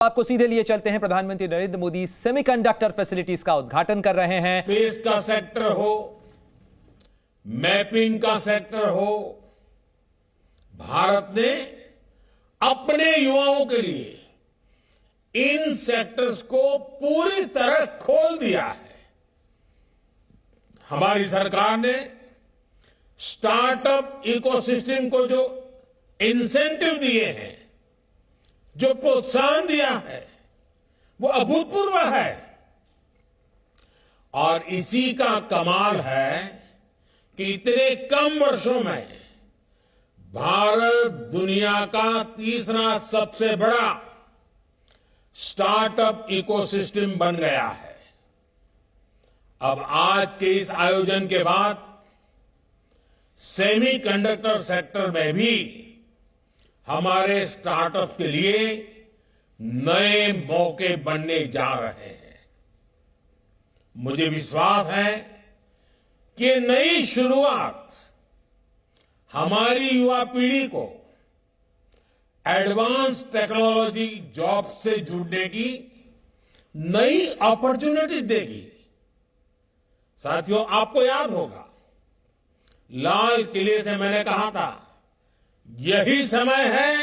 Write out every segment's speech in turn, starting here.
आपको सीधे लिए चलते हैं। प्रधानमंत्री नरेंद्र मोदी सेमीकंडक्टर फैसिलिटीज का उद्घाटन कर रहे हैं। स्पेस का सेक्टर हो, मैपिंग का सेक्टर हो, भारत ने अपने युवाओं के लिए इन सेक्टर्स को पूरी तरह खोल दिया है। हमारी सरकार ने स्टार्टअप इकोसिस्टम को जो इंसेंटिव दिए हैं, जो प्रोत्साहन दिया है, वो अभूतपूर्व है। और इसी का कमाल है कि इतने कम वर्षों में भारत दुनिया का तीसरा सबसे बड़ा स्टार्टअप इकोसिस्टम बन गया है। अब आज के इस आयोजन के बाद सेमीकंडक्टर सेक्टर में भी हमारे स्टार्टअप के लिए नए मौके बनने जा रहे हैं। मुझे विश्वास है कि ये नई शुरुआत हमारी युवा पीढ़ी को एडवांस टेक्नोलॉजी जॉब से जुड़ने की नई अपॉर्चुनिटी देगी। साथियों, आपको याद होगा, लाल किले से मैंने कहा था, यही समय है,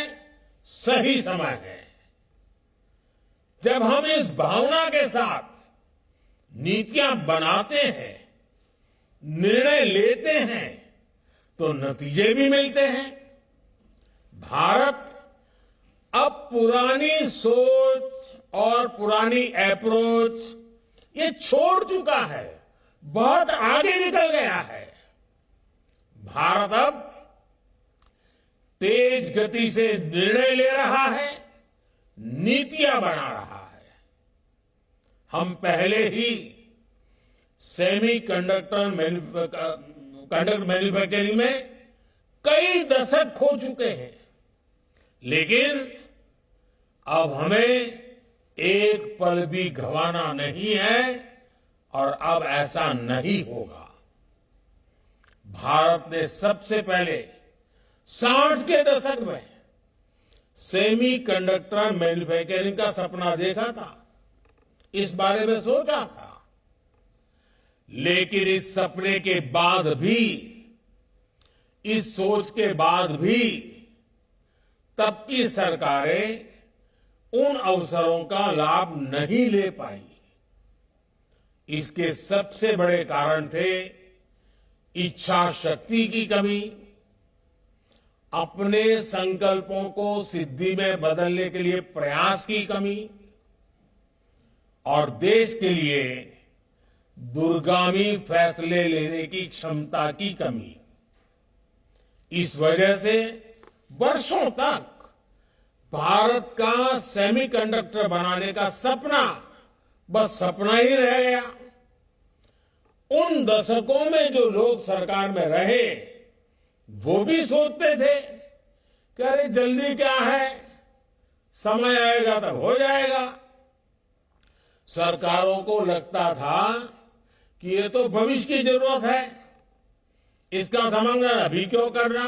सही समय है। जब हम इस भावना के साथ नीतियां बनाते हैं, निर्णय लेते हैं, तो नतीजे भी मिलते हैं। भारत अब पुरानी सोच और पुरानी अप्रोच ये छोड़ चुका है, बहुत आगे निकल गया है। भारत अब तेज गति से निर्णय ले रहा है, नीतियां बना रहा है। हम पहले ही सेमीकंडक्टर मैन्युफैक्चरिंग में कई दशक खो चुके हैं, लेकिन अब हमें एक पल भी गंवाना नहीं है और अब ऐसा नहीं होगा। भारत ने सबसे पहले 60 के दशक में सेमीकंडक्टर मैन्युफैक्चरिंग का सपना देखा था, इस बारे में सोचा था। लेकिन इस सपने के बाद भी, इस सोच के बाद भी तब की सरकारें उन अवसरों का लाभ नहीं ले पाई। इसके सबसे बड़े कारण थे इच्छा शक्ति की कमी, अपने संकल्पों को सिद्धि में बदलने के लिए प्रयास की कमी और देश के लिए दूरगामी फैसले लेने की क्षमता की कमी। इस वजह से वर्षों तक भारत का सेमीकंडक्टर बनाने का सपना बस सपना ही रह गया। उन दशकों में जो लोग सरकार में रहे, वो भी सोचते थे कि अरे जल्दी क्या है, समय आएगा तब हो जाएगा। सरकारों को लगता था कि ये तो भविष्य की जरूरत है, इसका समाधान अभी क्यों करना।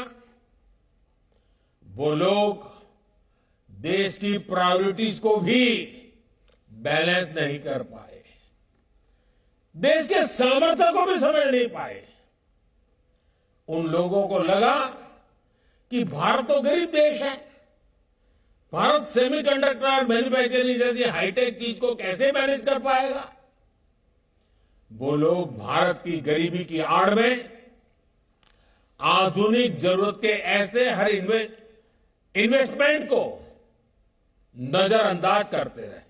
वो लोग देश की प्रायोरिटीज को भी बैलेंस नहीं कर पाए, देश के सामर्थ्य को भी समझ नहीं पाए। उन लोगों को लगा कि भारत तो गरीब देश है, भारत सेमीकंडक्टर मैन्युफैक्चरिंग जैसी हाईटेक चीज को कैसे मैनेज कर पाएगा। वो लोग भारत की गरीबी की आड़ में आधुनिक जरूरत के ऐसे हर इन्वेस्टमेंट को नजरअंदाज करते रहे।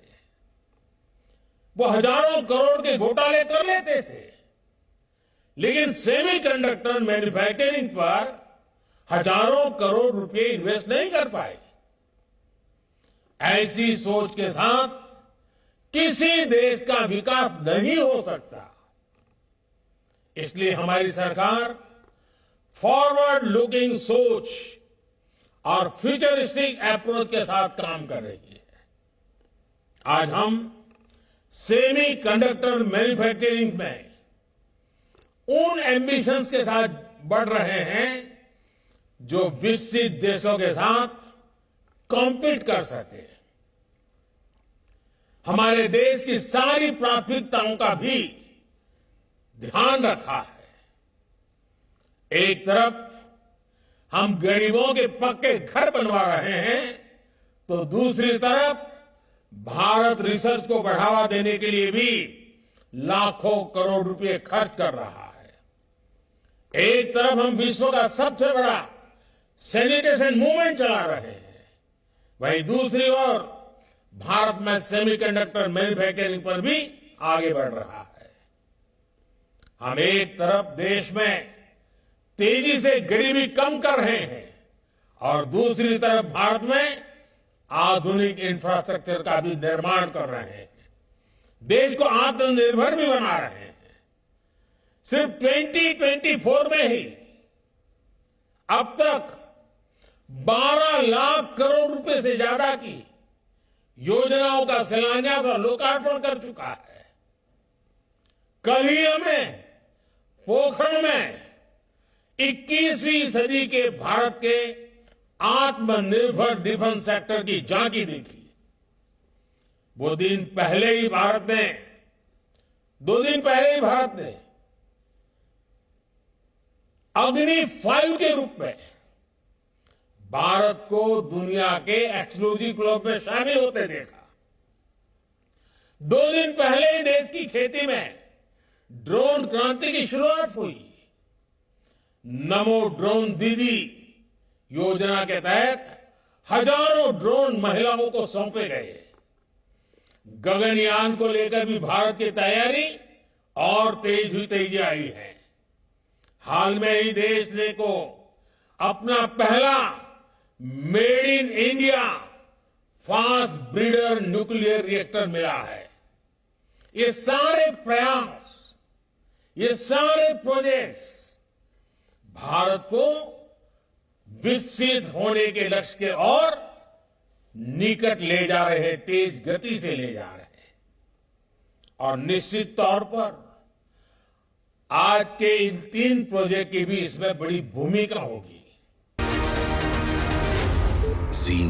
वो हजारों करोड़ के घोटाले कर लेते थे, लेकिन सेमीकंडक्टर मैन्युफैक्चरिंग पर हजारों करोड़ रुपए इन्वेस्ट नहीं कर पाए। ऐसी सोच के साथ किसी देश का विकास नहीं हो सकता। इसलिए हमारी सरकार फॉरवर्ड लुकिंग सोच और फ्यूचरिस्टिक अप्रोच के साथ काम कर रही है। आज हम सेमीकंडक्टर मैन्युफैक्चरिंग में उन एम्बिशंस के साथ बढ़ रहे हैं जो विकसित देशों के साथ कॉम्पीट कर सके। हमारे देश की सारी प्राथमिकताओं का भी ध्यान रखा है। एक तरफ हम गरीबों के पक्के घर बनवा रहे हैं, तो दूसरी तरफ भारत रिसर्च को बढ़ावा देने के लिए भी लाखों करोड़ रुपए खर्च कर रहा है। एक तरफ हम विश्व का सबसे बड़ा सैनिटेशन मूवमेंट चला रहे हैं, वहीं दूसरी ओर भारत में सेमीकंडक्टर मैन्युफैक्चरिंग पर भी आगे बढ़ रहा है। हम एक तरफ देश में तेजी से गरीबी कम कर रहे हैं और दूसरी तरफ भारत में आधुनिक इंफ्रास्ट्रक्चर का भी निर्माण कर रहे हैं, देश को आत्मनिर्भर भी बना रहे हैं। सिर्फ 2024 में ही अब तक 12 लाख करोड़ रुपए से ज्यादा की योजनाओं का शिलान्यास और लोकार्पण कर चुका है। कल ही हमने पोखरण में 21वीं सदी के भारत के आत्मनिर्भर डिफेंस सेक्टर की झांकी देखी। वो दिन पहले ही भारत ने 2 दिन पहले ही भारत ने अग्नि 5 के रूप में भारत को दुनिया के एक्सक्लूसिव क्लब में शामिल होते देखा। 2 दिन पहले ही देश की खेती में ड्रोन क्रांति की शुरुआत हुई। नमो ड्रोन दीदी योजना के तहत हजारों ड्रोन महिलाओं को सौंपे गए। गगनयान को लेकर भी भारत की तैयारी और तेजी आई है। हाल में ही देश को अपना पहला made in India fast breeder nuclear reactor मिला है। ये सारे प्रयास, ये सारे प्रोजेक्ट्स भारत को विकसित होने के लक्ष्य के और निकट ले जा रहे हैं, तेज गति से ले जा रहे हैं। और निश्चित तौर पर आज के इन 3 प्रोजेक्ट की भी इसमें बड़ी भूमिका होगी। जी